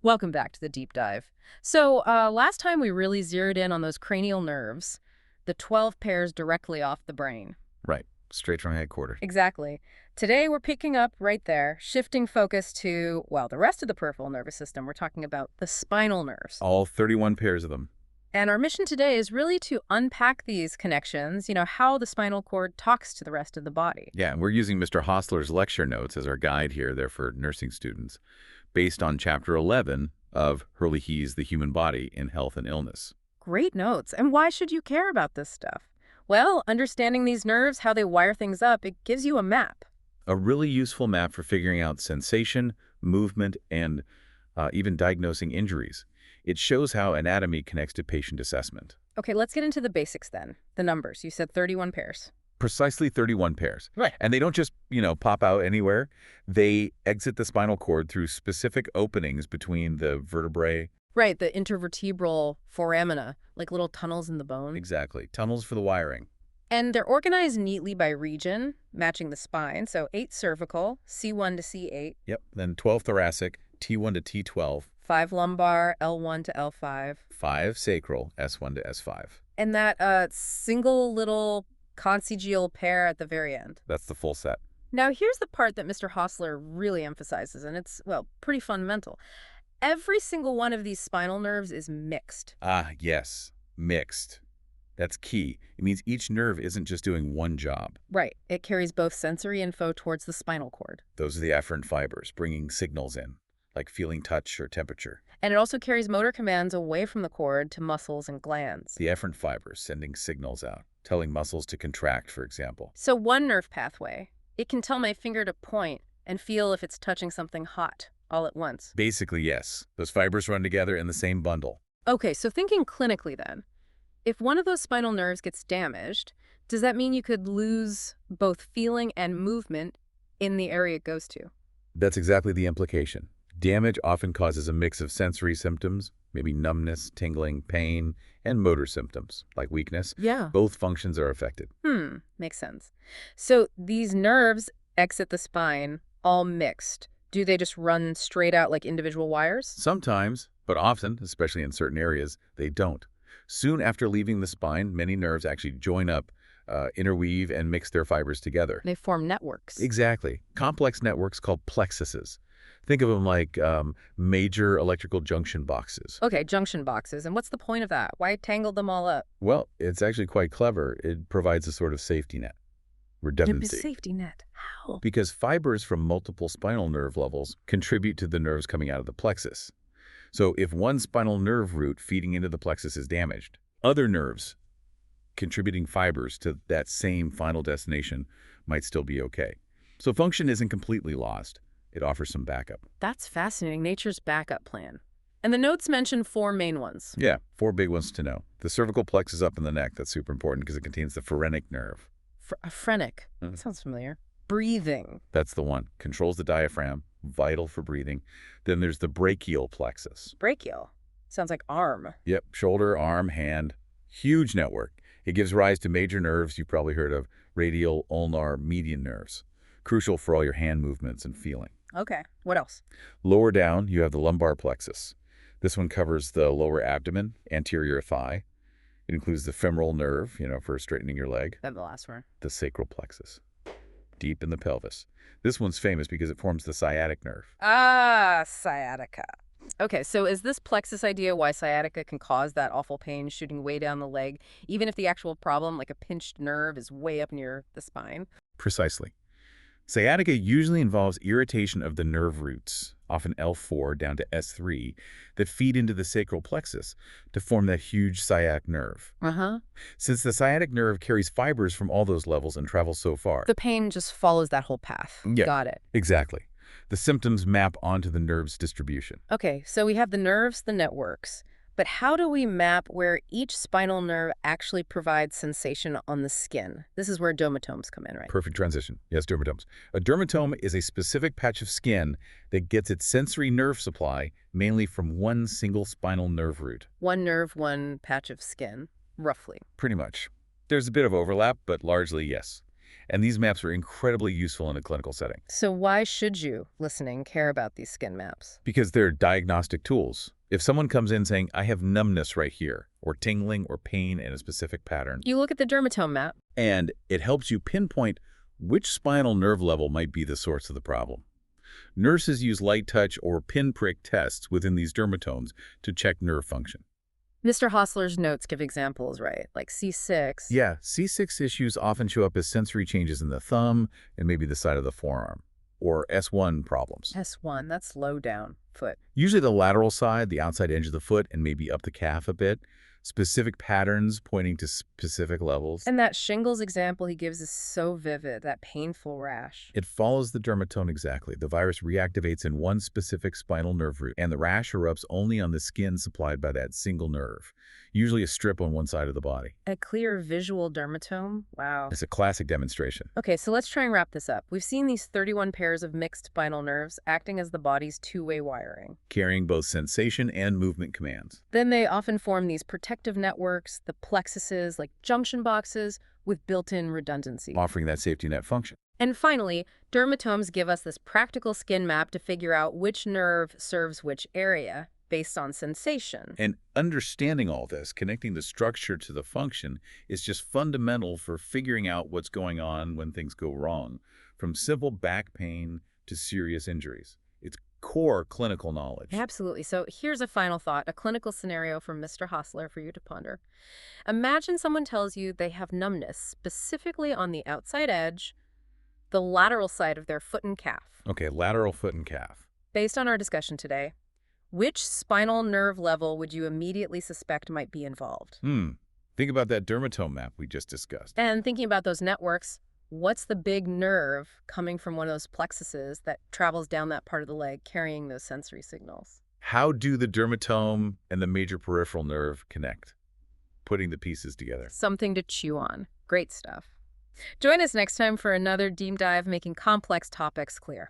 Welcome back to the deep dive. Last time we really zeroed in on those cranial nerves, the 12 pairs directly off the brain. Right, straight from headquarters. Exactly. Today we're picking up right there, shifting focus to, well, the rest of the peripheral nervous system. We're talking about the spinal nerves. All 31 pairs of them. And our mission today is really to unpack these connections, how the spinal cord talks to the rest of the body. Yeah, and we're using Mr. Hostler's lecture notes as our guide here. They're for nursing students, based on Chapter 11 of Hurley-He's The Human Body in Health and Illness. Great notes. And why should you care about this stuff? Well, understanding these nerves, how they wire things up, it gives you a map. A really useful map for figuring out sensation, movement, and even diagnosing injuries. It shows how anatomy connects to patient assessment. Okay, let's get into the basics then. The numbers. You said 31 pairs. Precisely 31 pairs. Right. And they don't just, pop out anywhere. They exit the spinal cord through specific openings between the vertebrae. Right, the intervertebral foramina, like little tunnels in the bone. Exactly. Tunnels for the wiring. And they're organized neatly by region, matching the spine. So 8 cervical, C1 to C8. Yep. Then 12 thoracic, T1 to T12. 5 lumbar, L1 to L5. 5 sacral, S1 to S5. And that single little conjugal pair at the very end. That's the full set. Now, here's the part that Mr. Hostler really emphasizes, and it's, well, pretty fundamental. Every single one of these spinal nerves is mixed. Ah, yes. Mixed. That's key. It means each nerve isn't just doing one job. Right. It carries both sensory info towards the spinal cord. Those are the afferent fibers, bringing signals in, like feeling touch or temperature. And it also carries motor commands away from the cord to muscles and glands. The efferent fibers sending signals out, telling muscles to contract, for example. So one nerve pathway, it can tell my finger to point and feel if it's touching something hot all at once. Basically, yes. Those fibers run together in the same bundle. Okay, so thinking clinically then, if one of those spinal nerves gets damaged, does that mean you could lose both feeling and movement in the area it goes to? That's exactly the implication. Damage often causes a mix of sensory symptoms, maybe numbness, tingling, pain, and motor symptoms, like weakness. Yeah. Both functions are affected. Makes sense. So these nerves exit the spine all mixed. Do they just run straight out like individual wires? Sometimes, but often, especially in certain areas, they don't. Soon after leaving the spine, many nerves actually join up, interweave, and mix their fibers together. They form networks. Exactly. Complex networks called plexuses. Think of them like major electrical junction boxes. Okay, junction boxes. And what's the point of that? Why tangle them all up? Well, it's actually quite clever. It provides a sort of safety net. Redundancy. A safety net. How? Because fibers from multiple spinal nerve levels contribute to the nerves coming out of the plexus. So if one spinal nerve root feeding into the plexus is damaged, other nerves contributing fibers to that same final destination might still be okay. So function isn't completely lost. It offers some backup. That's fascinating. Nature's backup plan. And the notes mention 4 main ones. Yeah, 4 big ones to know. The cervical plexus up in the neck, that's super important because it contains the phrenic nerve. Phrenic. Sounds familiar. Breathing. That's the one. Controls the diaphragm, vital for breathing. Then there's the brachial plexus. Brachial. Sounds like arm. Yep, shoulder, arm, hand. Huge network. It gives rise to major nerves you've probably heard of, radial, ulnar, median nerves. Crucial for all your hand movements and feeling. Okay. What else? Lower down, you have the lumbar plexus. This one covers the lower abdomen, anterior thigh. It includes the femoral nerve, for straightening your leg. Then the last one. The sacral plexus, deep in the pelvis. This one's famous because it forms the sciatic nerve. Ah, sciatica. Okay, so is this plexus idea why sciatica can cause that awful pain shooting way down the leg, even if the actual problem, like a pinched nerve, is way up near the spine? Precisely. Sciatica usually involves irritation of the nerve roots, often L4 down to S3, that feed into the sacral plexus to form that huge sciatic nerve. Since the sciatic nerve carries fibers from all those levels and travels so far. The pain just follows that whole path. Yeah, Got it. Exactly. The symptoms map onto the nerve's distribution. Okay, so we have the nerves, the networks. But how do we map where each spinal nerve actually provides sensation on the skin? This is where dermatomes come in, right? Perfect transition. Yes, dermatomes. A dermatome is a specific patch of skin that gets its sensory nerve supply mainly from one single spinal nerve root. One nerve, one patch of skin, roughly. Pretty much. There's a bit of overlap, but largely yes. And these maps are incredibly useful in a clinical setting So why should you, listening, care about these skin maps? because they're diagnostic tools. If someone comes in saying, I have numbness right here, or tingling or pain in a specific pattern, You look at the dermatome map. and it helps you pinpoint which spinal nerve level might be the source of the problem. Nurses use light touch or pinprick tests within these dermatomes to check nerve function. Mr. Hostler's notes give examples, right? Like C6. Yeah, C6 issues often show up as sensory changes in the thumb and maybe the side of the forearm, or S1 problems. S1, that's low down foot. Usually the lateral side, the outside edge of the foot, and maybe up the calf a bit. Specific patterns pointing to specific levels. And that shingles example he gives is so vivid, that painful rash. It follows the dermatome exactly. The virus reactivates in one specific spinal nerve root, and the rash erupts only on the skin supplied by that single nerve, usually a strip on one side of the body. A clear visual dermatome? Wow. It's a classic demonstration. Okay, so let's try and wrap this up. We've seen these 31 pairs of mixed spinal nerves acting as the body's two-way wiring. Carrying both sensation and movement commands. Then they often form these protective networks, the plexuses, like junction boxes, with built-in redundancy. Offering that safety net function. And finally, dermatomes give us this practical skin map to figure out which nerve serves which area based on sensation. And understanding all this, connecting the structure to the function, is just fundamental for figuring out what's going on when things go wrong, from simple back pain to serious injuries. It's core clinical knowledge. Absolutely. So here's a final thought, a clinical scenario from Mr. Hostler for you to ponder. Imagine someone tells you they have numbness, specifically on the outside edge, the lateral side of their foot and calf. Okay, lateral foot and calf. Based on our discussion today, which spinal nerve level would you immediately suspect might be involved? Think about that dermatome map we just discussed. And thinking about those networks, what's the big nerve coming from one of those plexuses that travels down that part of the leg carrying those sensory signals? How do the dermatome and the major peripheral nerve connect? Putting the pieces together. Something to chew on. Great stuff. Join us next time for another deep dive making complex topics clear.